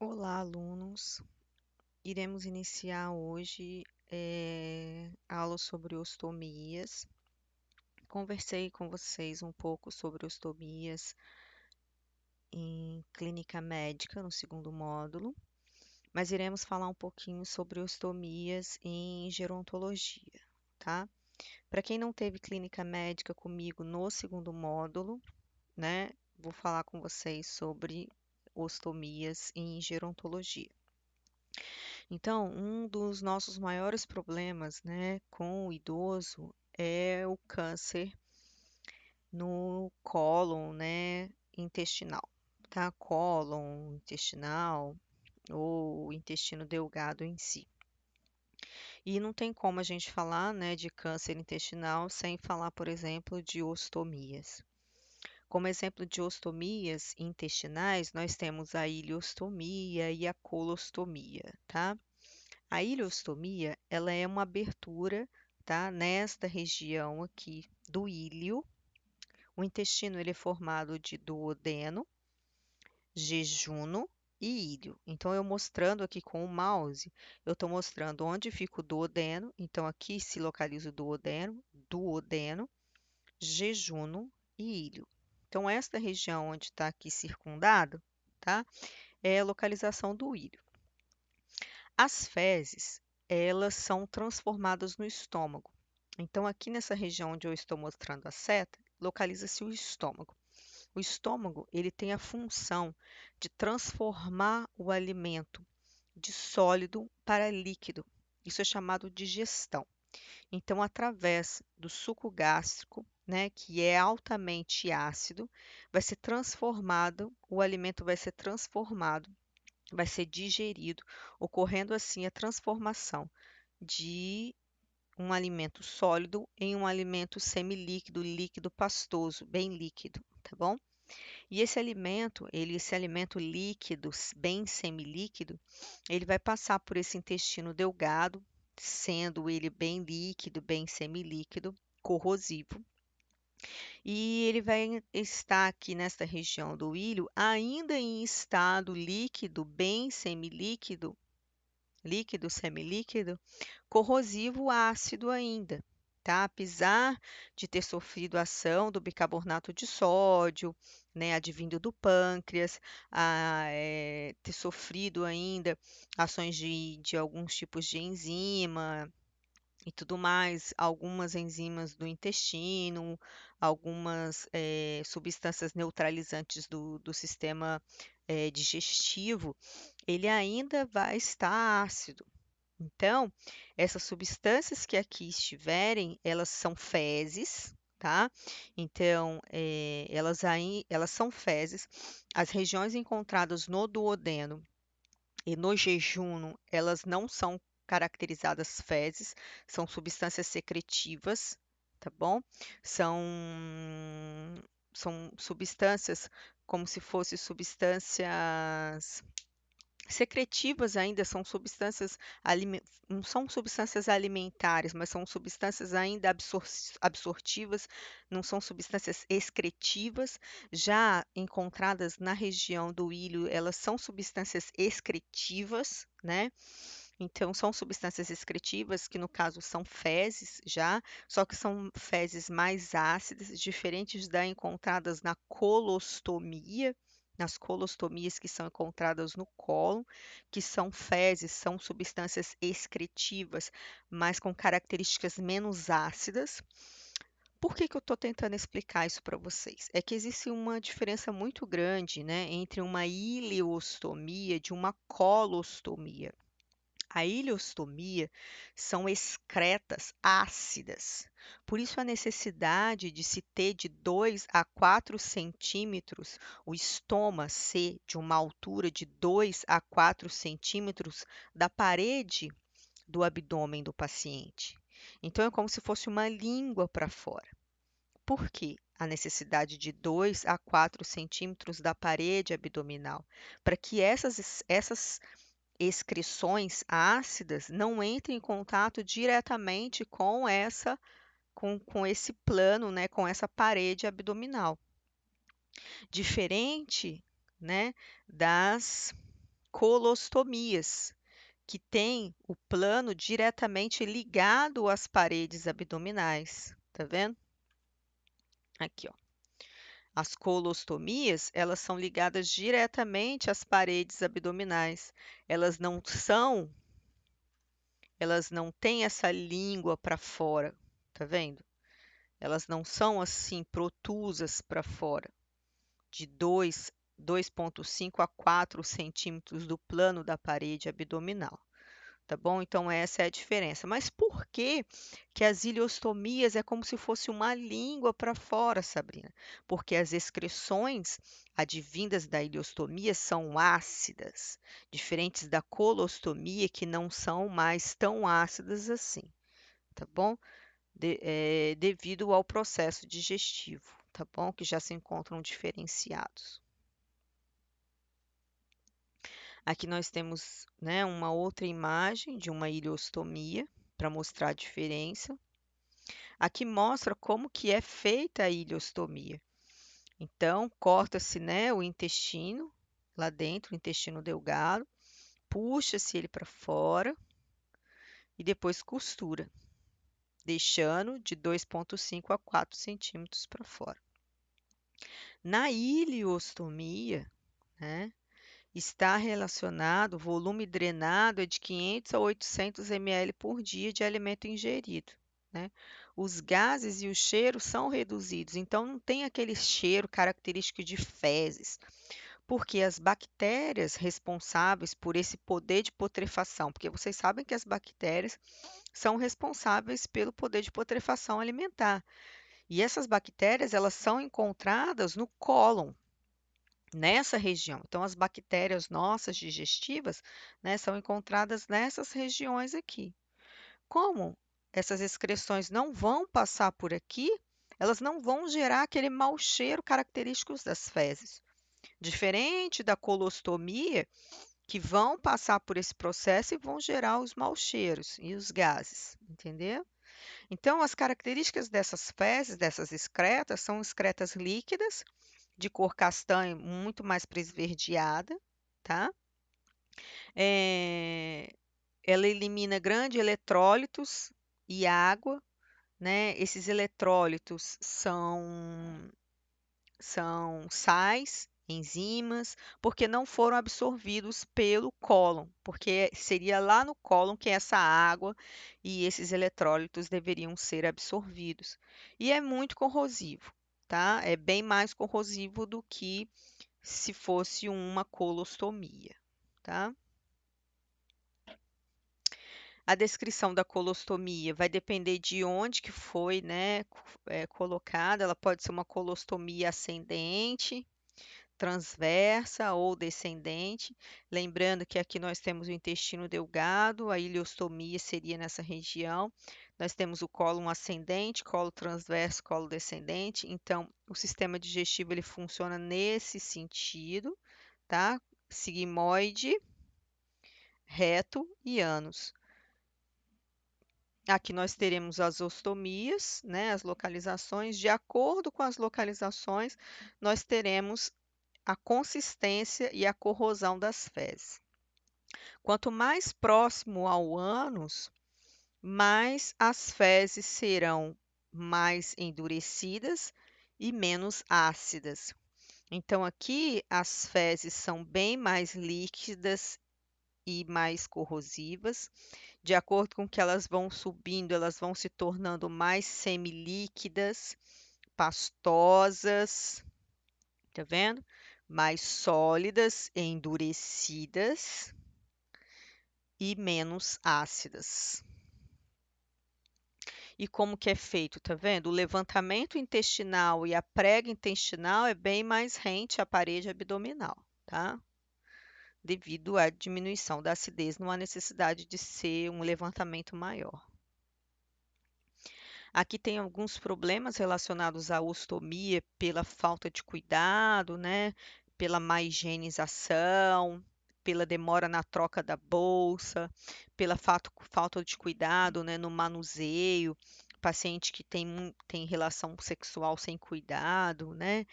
Olá, alunos. Iremos iniciar hoje a aula sobre ostomias. Conversei com vocês um pouco sobre ostomias em clínica médica, no segundo módulo, mas iremos falar um pouquinho sobre ostomias em gerontologia, tá? Para quem não teve clínica médica comigo no segundo módulo, né, vou falar com vocês sobre ostomias em gerontologia. Então, um dos nossos maiores problemas, né, com o idoso é o câncer no cólon, né, intestinal, tá? Cólon intestinal ou intestino delgado em si. E não tem como a gente falar, né, de câncer intestinal sem falar, por exemplo, de ostomias. Como exemplo de ostomias intestinais, nós temos a ileostomia e a colostomia, tá? A ileostomia, ela é uma abertura, tá, nesta região aqui do íleo. O intestino ele é formado de duodeno, jejuno e íleo. Então, eu mostrando aqui com o mouse, eu estou mostrando onde fica o duodeno. Então, aqui se localiza o duodeno, jejuno e íleo. Então, esta região onde está aqui circundado, tá, é a localização do íleo. As fezes, elas são transformadas no estômago. Então, aqui nessa região onde eu estou mostrando a seta, localiza-se o estômago. O estômago, ele tem a função de transformar o alimento de sólido para líquido. Isso é chamado de digestão. Então, através do suco gástrico, né, que é altamente ácido, vai ser transformado, o alimento vai ser transformado, vai ser digerido, ocorrendo assim a transformação de um alimento sólido em um alimento semilíquido, líquido, pastoso, bem líquido, tá bom? E esse alimento líquido, bem semilíquido, ele vai passar por esse intestino delgado, sendo ele bem líquido, bem semilíquido, corrosivo, e ele vai estar aqui nesta região do íleo, ainda em estado líquido, bem semilíquido, líquido, semilíquido, corrosivo ácido ainda, tá? Apesar de ter sofrido a ação do bicarbonato de sódio, né, advindo do pâncreas, ter sofrido ainda ações de alguns tipos de enzima, e tudo mais, algumas enzimas do intestino, algumas substâncias neutralizantes do sistema digestivo, ele ainda vai estar ácido. Então, essas substâncias que aqui estiverem, elas são fezes, tá? Então, elas são fezes. As regiões encontradas no duodeno e no jejuno, elas não são caracterizadas fezes, são substâncias secretivas, tá bom? São, são substâncias como se fossem substâncias secretivas ainda, são substâncias, não são substâncias alimentares, mas são substâncias ainda absortivas, não são substâncias excretivas. Já encontradas na região do íleo, elas são substâncias excretivas, né? Então, são substâncias excretivas, que no caso são fezes já, só que são fezes mais ácidas, diferentes da encontradas na colostomia, nas colostomias que são encontradas no cólon, que são fezes, são substâncias excretivas, mas com características menos ácidas. Por que que eu estou tentando explicar isso para vocês? É que existe uma diferença muito grande, né, entre uma ileostomia de uma colostomia. A ileostomia são excretas ácidas. Por isso, a necessidade de se ter de 2 a 4 centímetros, o estômago ser de uma altura de 2 a 4 centímetros da parede do abdômen do paciente. Então, é como se fosse uma língua para fora. Por quê? A necessidade de 2 a 4 centímetros da parede abdominal, para que essas excreções ácidas não entrem em contato diretamente com esse plano, né, com essa parede abdominal. Diferente, né, das colostomias, que têm o plano diretamente ligado às paredes abdominais. Tá vendo? Aqui, ó. As colostomias, elas são ligadas diretamente às paredes abdominais. Elas não são, elas não têm essa língua para fora, tá vendo? Elas não são assim protusas para fora, de 2,5 a 4 centímetros do plano da parede abdominal. Tá bom? Então, essa é a diferença. Mas por que que as ileostomias é como se fosse uma língua para fora, Sabrina? Porque as excreções advindas da ileostomia são ácidas, diferentes da colostomia, que não são mais tão ácidas assim, tá bom? Devido ao processo digestivo, tá bom? Que já se encontram diferenciados. Aqui nós temos, né, uma outra imagem de uma ileostomia para mostrar a diferença. Aqui mostra como que é feita a ileostomia. Então, corta-se, né, o intestino lá dentro, o intestino delgado, puxa-se ele para fora e depois costura, deixando de 2,5 a 4 centímetros para fora. Na ileostomia, né, está relacionado, o volume drenado é de 500 a 800 ml por dia de alimento ingerido, né? Os gases e o cheiro são reduzidos, então não tem aquele cheiro característico de fezes, porque as bactérias responsáveis por esse poder de putrefação, porque vocês sabem que as bactérias são responsáveis pelo poder de putrefação alimentar. E essas bactérias, elas são encontradas no cólon, nessa região. Então, as bactérias nossas digestivas, né, são encontradas nessas regiões aqui. Como essas excreções não vão passar por aqui, elas não vão gerar aquele mau cheiro característico das fezes. Diferente da colostomia, que vão passar por esse processo e vão gerar os maus cheiros e os gases, entendeu? Então, as características dessas fezes, dessas excretas, são excretas líquidas, de cor castanha, muito mais esverdeada, tá? Eh, Ela elimina grandes eletrólitos e água, né? Esses eletrólitos são sais, enzimas, porque não foram absorvidos pelo cólon, porque seria lá no cólon que essa água e esses eletrólitos deveriam ser absorvidos. E é muito corrosivo, tá? É bem mais corrosivo do que se fosse uma colostomia, tá? A descrição da colostomia vai depender de onde que foi, né, colocada. Ela pode ser uma colostomia ascendente, transversa ou descendente. Lembrando que aqui nós temos o intestino delgado, a ileostomia seria nessa região. Nós temos o cólon ascendente, colo transverso, colo descendente. Então, o sistema digestivo ele funciona nesse sentido, tá? Sigmoide, reto e ânus. Aqui nós teremos as ostomias, né, as localizações. De acordo com as localizações, nós teremos a consistência e a corrosão das fezes. Quanto mais próximo ao ânus, mais as fezes serão mais endurecidas e menos ácidas. Então, aqui as fezes são bem mais líquidas e mais corrosivas. De acordo com que elas vão subindo, elas vão se tornando mais semilíquidas, pastosas, tá vendo? Mais sólidas, endurecidas e menos ácidas. E como que é feito, tá vendo? O levantamento intestinal e a prega intestinal é bem mais rente à parede abdominal, tá? Devido à diminuição da acidez, não há necessidade de ser um levantamento maior. Aqui tem alguns problemas relacionados à ostomia pela falta de cuidado, né? Pela má higienização, pela demora na troca da bolsa, pela falta de cuidado, né, no manuseio, paciente que tem relação sexual sem cuidado, né?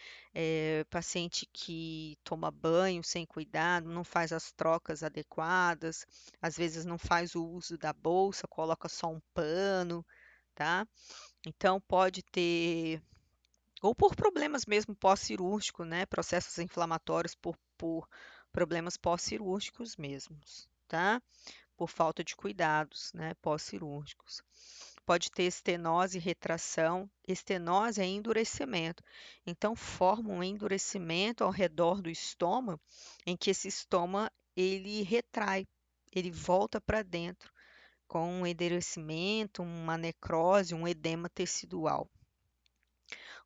Paciente que toma banho sem cuidado, não faz as trocas adequadas, às vezes não faz o uso da bolsa, coloca só um pano, tá? Então pode ter, ou por problemas mesmo pós-cirúrgico, né? Processos inflamatórios por problemas pós-cirúrgicos mesmos, tá? Por falta de cuidados, né, pós-cirúrgicos. Pode ter estenose e retração. Estenose é endurecimento. Então, forma um endurecimento ao redor do estômago, em que esse estômago ele retrai, ele volta para dentro, com um endurecimento, uma necrose, um edema tecidual.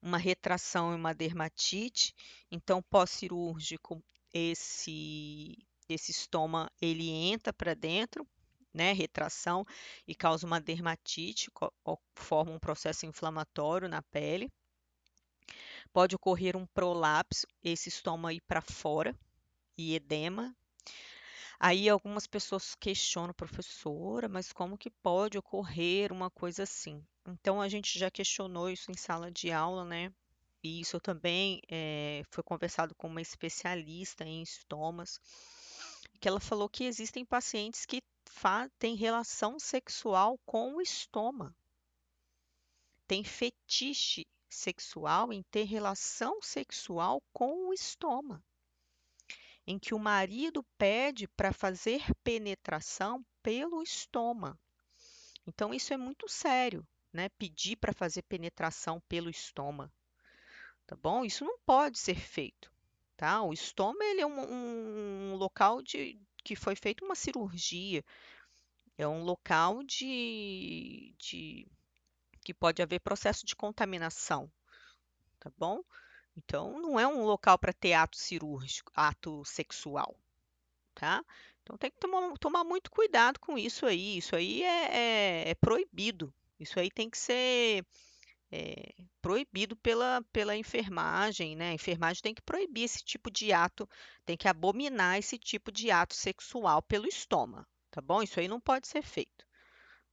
Uma retração e uma dermatite. Então, pós-cirúrgico, esse estômago ele entra para dentro, né, retração e causa uma dermatite, forma um processo inflamatório na pele. Pode ocorrer um prolapso, esse estômago ir para fora e edema. Aí algumas pessoas questionam, professora, mas como que pode ocorrer uma coisa assim? Então a gente já questionou isso em sala de aula, né? E isso também foi conversado com uma especialista em estomas, que ela falou que existem pacientes que têm relação sexual com o estômago, tem fetiche sexual em ter relação sexual com o estômago, em que o marido pede para fazer penetração pelo estômago. Então isso é muito sério, né? Pedir para fazer penetração pelo estômago, tá bom? Isso não pode ser feito, tá? O estômago ele é um local que foi feita uma cirurgia, é um local que pode haver processo de contaminação, tá bom? Então, não é um local para ter ato cirúrgico, ato sexual, tá? Então, tem que tomar muito cuidado com isso aí. Isso aí é proibido. Isso aí tem que ser proibido pela enfermagem, né? A enfermagem tem que proibir esse tipo de ato, tem que abominar esse tipo de ato sexual pelo estômago, tá bom? Isso aí não pode ser feito,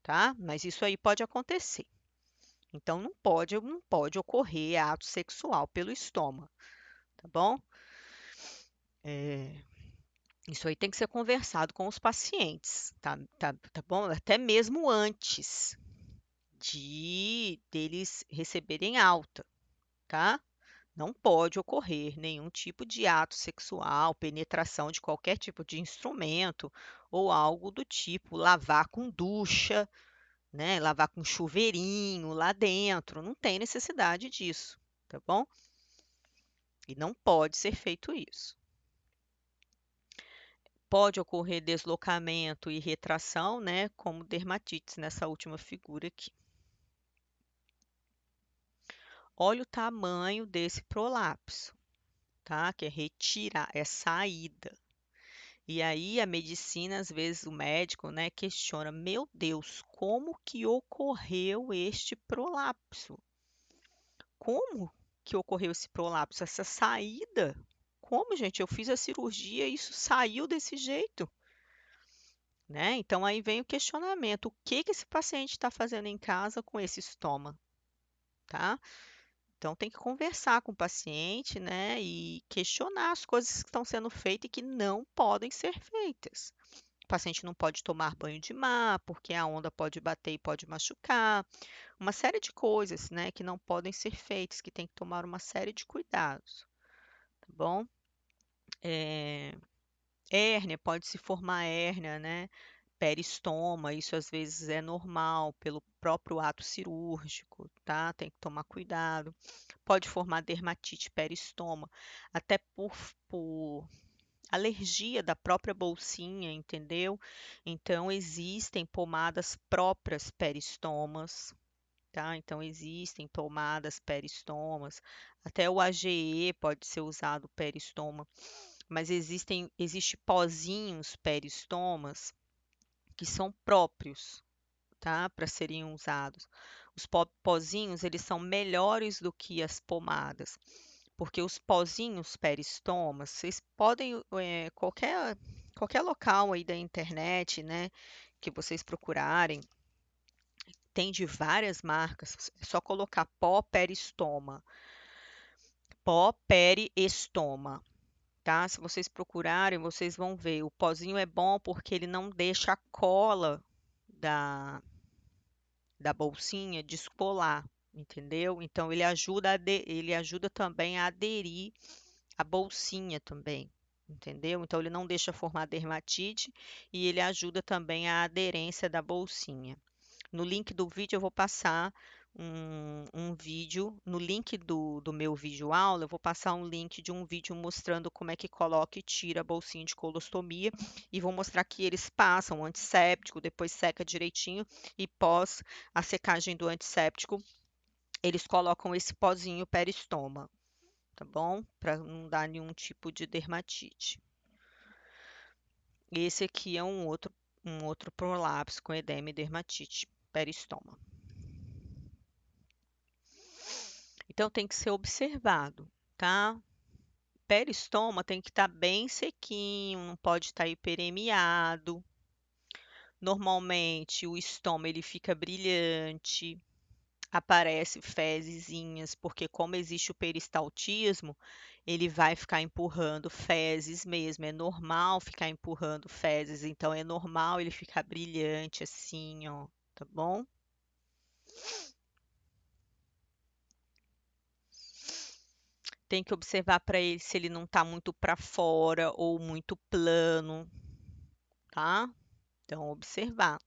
tá? Mas isso aí pode acontecer. Então não pode ocorrer ato sexual pelo estômago, tá bom? Isso aí tem que ser conversado com os pacientes, tá bom? Até mesmo antes de deles receberem alta, tá? Não pode ocorrer nenhum tipo de ato sexual, penetração de qualquer tipo de instrumento ou algo do tipo, lavar com ducha, né? Lavar com chuveirinho lá dentro. Não tem necessidade disso, tá bom? E não pode ser feito isso. Pode ocorrer deslocamento e retração, né? Como dermatites nessa última figura aqui. Olha o tamanho desse prolapso, tá? Que é retirar, é saída. E aí a medicina, às vezes o médico, né, questiona, meu Deus, como que ocorreu este prolapso? Como que ocorreu esse prolapso, essa saída? Como, gente? Eu fiz a cirurgia e isso saiu desse jeito, né? Então aí vem o questionamento, o que que esse paciente está fazendo em casa com esse estômago, tá? Então tem que conversar com o paciente, né, e questionar as coisas que estão sendo feitas e que não podem ser feitas. O paciente não pode tomar banho de mar, porque a onda pode bater e pode machucar. Uma série de coisas, né, que não podem ser feitas, que tem que tomar uma série de cuidados, tá bom? É, hérnia, pode se formar hérnia, né? Peristoma, isso às vezes é normal pelo próprio ato cirúrgico, tá? Tem que tomar cuidado. Pode formar dermatite peristoma, até por alergia da própria bolsinha, entendeu? Então, existem pomadas próprias peristomas, tá? Então, existem pomadas peristomas, até o AGE pode ser usado peristoma, mas existe pozinhos peristomas que são próprios, tá? Para serem usados. Os pozinhos, eles são melhores do que as pomadas, porque os pozinhos peristomas, vocês podem, qualquer local aí da internet, né, que vocês procurarem, tem de várias marcas, é só colocar pó peristoma, pó periestoma, tá? Se vocês procurarem, vocês vão ver. O pozinho é bom porque ele não deixa a cola da, da bolsinha descolar, entendeu? Então ele ajuda também a aderir a bolsinha também, entendeu? Então ele não deixa formar dermatite e ele ajuda também a aderência da bolsinha. No link do vídeo eu vou passar um vídeo, no link do meu vídeo aula, eu vou passar um link de um vídeo mostrando como é que coloca e tira a bolsinha de colostomia e vou mostrar que eles passam antisséptico, depois seca direitinho e pós a secagem do antisséptico, eles colocam esse pozinho peristoma, tá bom? Para não dar nenhum tipo de dermatite. Esse aqui é um outro prolapso com edema e dermatite, peristoma. Então tem que ser observado, tá? Peristoma tem que estar bem sequinho, não pode estar hiperemiado. Normalmente o estômago ele fica brilhante, aparece fezezinhas, porque como existe o peristaltismo, ele vai ficar empurrando fezes mesmo. É normal ficar empurrando fezes, então é normal ele ficar brilhante assim, ó, tá bom? Tem que observar para ele se ele não está muito para fora ou muito plano, tá? Então, observar.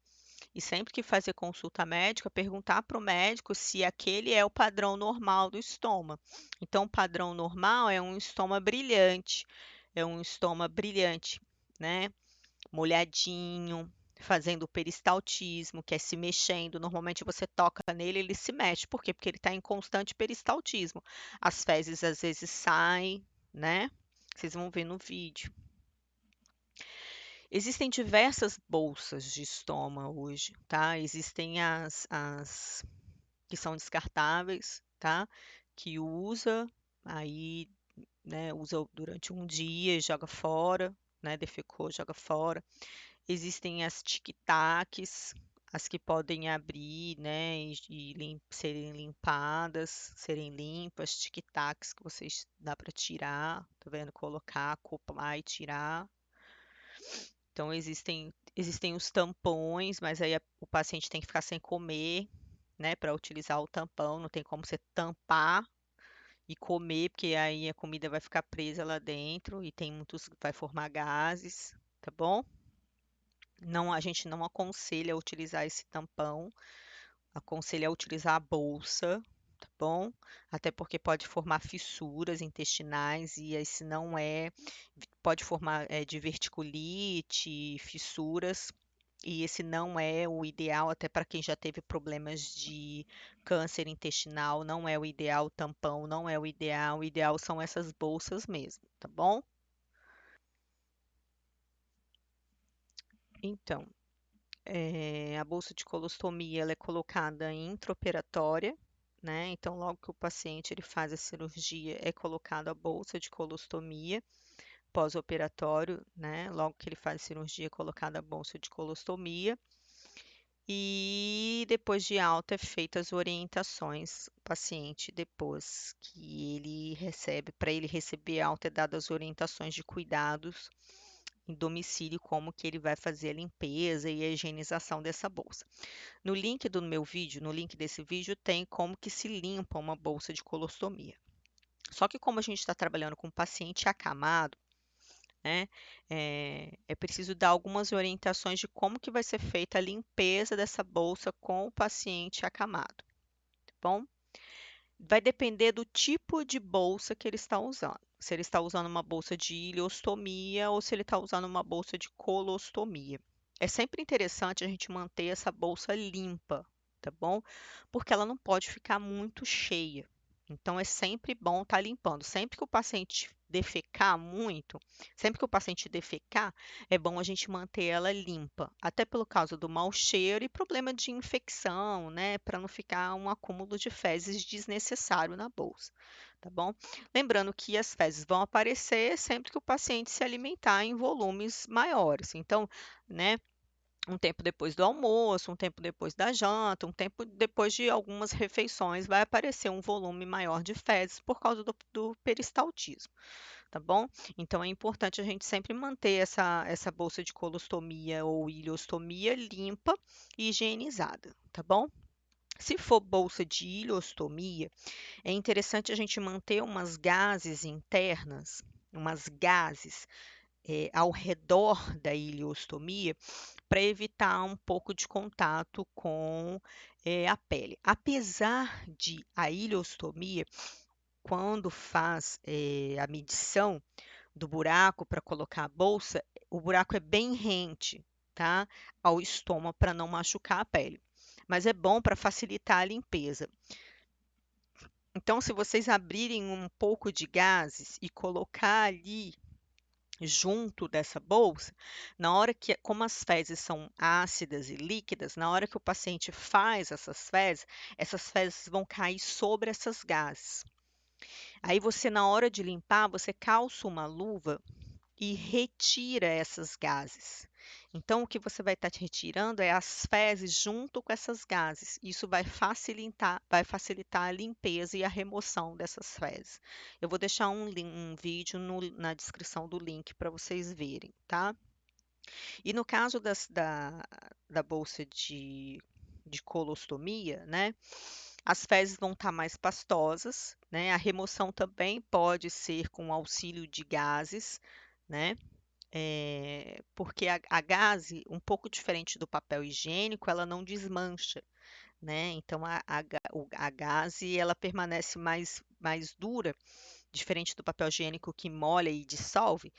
E sempre que fazer consulta médica, perguntar para o médico se aquele é o padrão normal do estômago. Então, o padrão normal é um estômago brilhante, né? Molhadinho, fazendo peristaltismo, que é se mexendo. Normalmente você toca nele, ele se mexe. Por quê? Porque ele está em constante peristaltismo. As fezes às vezes saem, né? Vocês vão ver no vídeo. Existem diversas bolsas de estoma hoje, tá? Existem as que são descartáveis, tá? Que usa, aí, né, usa durante um dia e joga fora, né? Defecou, joga fora. Existem as tic-tacs, as que podem abrir, né, serem limpadas, serem limpas, tic-tacs que vocês dá para tirar, tá vendo? Colocar, acoplar e tirar. Então existem os tampões, mas aí o paciente tem que ficar sem comer, né, para utilizar o tampão. Não tem como você tampar e comer, porque aí a comida vai ficar presa lá dentro e tem muitos, vai formar gases, tá bom? Não, a gente não aconselha utilizar esse tampão, aconselha utilizar a bolsa, tá bom? Até porque pode formar fissuras intestinais e esse não é, pode formar diverticulite, fissuras, e esse não é o ideal, até para quem já teve problemas de câncer intestinal, não é o ideal, o tampão não é o ideal são essas bolsas mesmo, tá bom? Então, a bolsa de colostomia ela é colocada intraoperatória, né? Então, logo que o paciente ele faz a cirurgia, é colocada a bolsa de colostomia pós-operatório, né? Logo que ele faz a cirurgia, é colocada a bolsa de colostomia. E depois de alta, é feitas as orientações. O paciente, depois que ele recebe, para ele receber alta, é dadas as orientações de cuidados em domicílio, como que ele vai fazer a limpeza e a higienização dessa bolsa. No link do meu vídeo, no link desse vídeo, tem como que se limpa uma bolsa de colostomia. Só que como a gente está trabalhando com um paciente acamado, né, é preciso dar algumas orientações de como que vai ser feita a limpeza dessa bolsa com o paciente acamado, tá bom? Vai depender do tipo de bolsa que ele está usando. Se ele está usando uma bolsa de ileostomia ou se ele está usando uma bolsa de colostomia. É sempre interessante a gente manter essa bolsa limpa, tá bom? Porque ela não pode ficar muito cheia. Então é sempre bom estar limpando. Sempre que o paciente defecar muito, sempre que o paciente defecar, é bom a gente manter ela limpa, até pelo causa do mau cheiro e problema de infecção, né, para não ficar um acúmulo de fezes desnecessário na bolsa, tá bom? Lembrando que as fezes vão aparecer sempre que o paciente se alimentar em volumes maiores. Então, né, um tempo depois do almoço, um tempo depois da janta, um tempo depois de algumas refeições, vai aparecer um volume maior de fezes por causa do peristaltismo, tá bom? Então é importante a gente sempre manter essa bolsa de colostomia ou ileostomia limpa e higienizada, tá bom? Se for bolsa de ileostomia, é interessante a gente manter umas gases internas, umas gases ao redor da ileostomia, para evitar um pouco de contato com a pele. Apesar de a ileostomia, quando faz a medição do buraco para colocar a bolsa, o buraco é bem rente, tá? Ao estômago para não machucar a pele. Mas é bom para facilitar a limpeza. Então, se vocês abrirem um pouco de gases e colocar ali junto dessa bolsa, na hora que, como as fezes são ácidas e líquidas, na hora que o paciente faz essas fezes vão cair sobre essas gases. Aí você, na hora de limpar, você calça uma luva e retira essas gases. Então, o que você vai estar retirando é as fezes junto com essas gases. Isso vai facilitar a limpeza e a remoção dessas fezes. Eu vou deixar um vídeo na descrição do link para vocês verem, tá? E no caso da bolsa de colostomia, né? As fezes vão estar mais pastosas, né? A remoção também pode ser com auxílio de gases, né? Porque a gaze, um pouco diferente do papel higiênico, ela não desmancha, né? Então a gaze ela permanece mais dura, diferente do papel higiênico que molha e dissolve.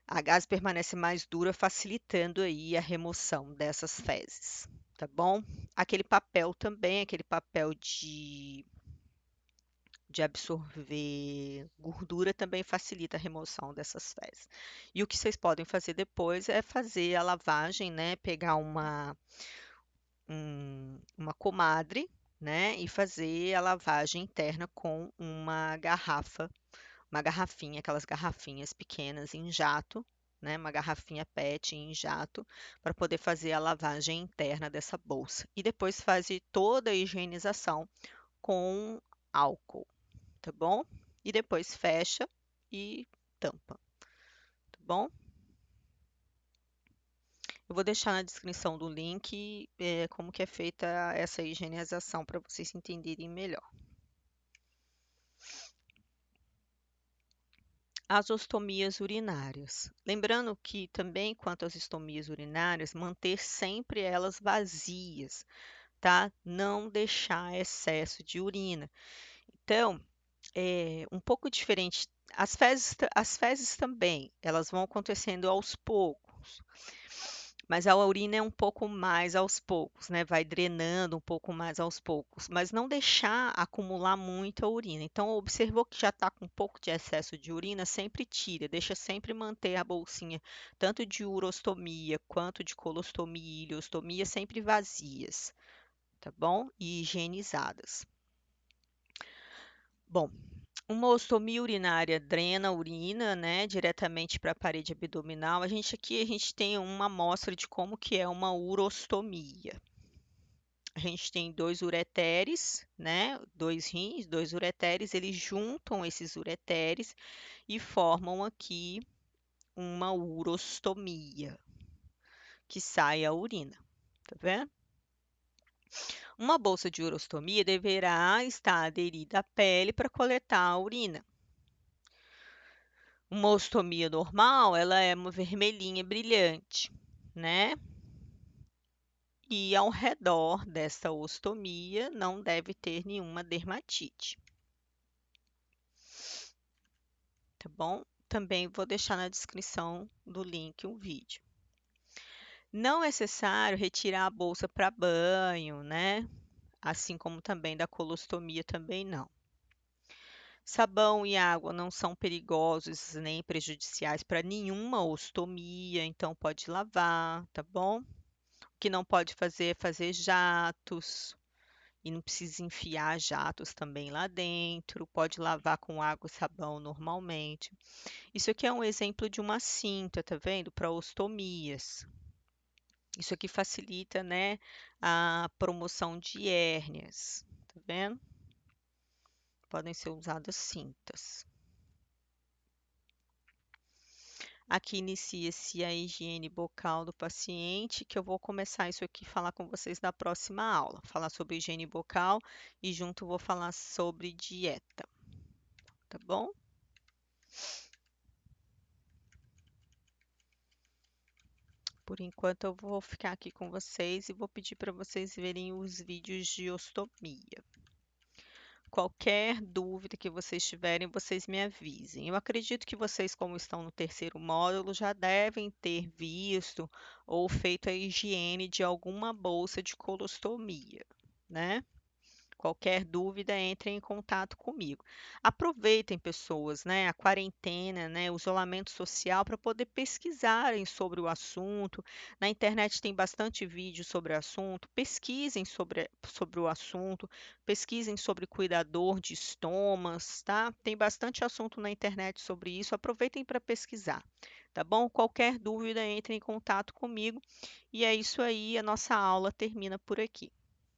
A gaze permanece mais dura, facilitando aí a remoção dessas fezes, tá bom? Aquele papel também, aquele papel de absorver gordura também facilita a remoção dessas fezes. E o que vocês podem fazer depois é fazer a lavagem, né? Pegar uma comadre, né? E fazer a lavagem interna com uma garrafinha, aquelas garrafinhas pequenas em jato, né? Uma garrafinha PET em jato, para poder fazer a lavagem interna dessa bolsa. E depois fazer toda a higienização com álcool, tá bom? E depois fecha e tampa, tá bom? Eu vou deixar na descrição do link como que é feita essa higienização para vocês entenderem melhor. As ostomias urinárias. Lembrando que também quanto às estomias urinárias, manter sempre elas vazias, tá? Não deixar excesso de urina. Então, um pouco diferente. As fezes também, elas vão acontecendo aos poucos, mas a urina é um pouco mais aos poucos, né? Vai drenando um pouco mais aos poucos, mas não deixar acumular muita urina. Então, observou que já está com um pouco de excesso de urina, sempre tira, deixa sempre manter a bolsinha, tanto de urostomia quanto de colostomia e ileostomia, sempre vazias, tá bom? E higienizadas. Bom, uma ostomia urinária drena a urina, né, diretamente para a parede abdominal. A gente tem uma amostra de como que é uma urostomia. A gente tem dois ureteres, né, dois rins, dois ureteres, eles juntam esses ureteres e formam aqui uma urostomia, que sai a urina, tá vendo? Uma bolsa de urostomia deverá estar aderida à pele para coletar a urina. Uma ostomia normal, ela é uma vermelhinha brilhante, né? E ao redor dessa ostomia não deve ter nenhuma dermatite, tá bom? Também vou deixar na descrição do link um vídeo. Não é necessário retirar a bolsa para banho, né? Assim como também da colostomia também não. Sabão e água não são perigosos nem prejudiciais para nenhuma ostomia, então pode lavar, tá bom? O que não pode fazer é fazer jatos, e não precisa enfiar jatos também lá dentro, pode lavar com água e sabão normalmente. Isso aqui é um exemplo de uma cinta, tá vendo? Para ostomias. Isso aqui facilita, né, a promoção de hérnias, tá vendo? Podem ser usadas cintas. Aqui inicia-se a higiene bucal do paciente, que eu vou começar isso aqui, falar com vocês na próxima aula. Falar sobre higiene bucal e junto vou falar sobre dieta, tá bom? Por enquanto eu vou ficar aqui com vocês e vou pedir para vocês verem os vídeos de ostomia. Qualquer dúvida que vocês tiverem, vocês me avisem. Eu acredito que vocês, como estão no terceiro módulo, já devem ter visto ou feito a higiene de alguma bolsa de colostomia, né? Qualquer dúvida, entrem em contato comigo. Aproveitem, pessoas, né, a quarentena, né, o isolamento social para poder pesquisarem sobre o assunto. Na internet tem bastante vídeo sobre o assunto. Pesquisem sobre o assunto, pesquisem sobre cuidador de estomas, tá? Tem bastante assunto na internet sobre isso. Aproveitem para pesquisar, tá bom? Qualquer dúvida, entre em contato comigo. E é isso aí, a nossa aula termina por aqui.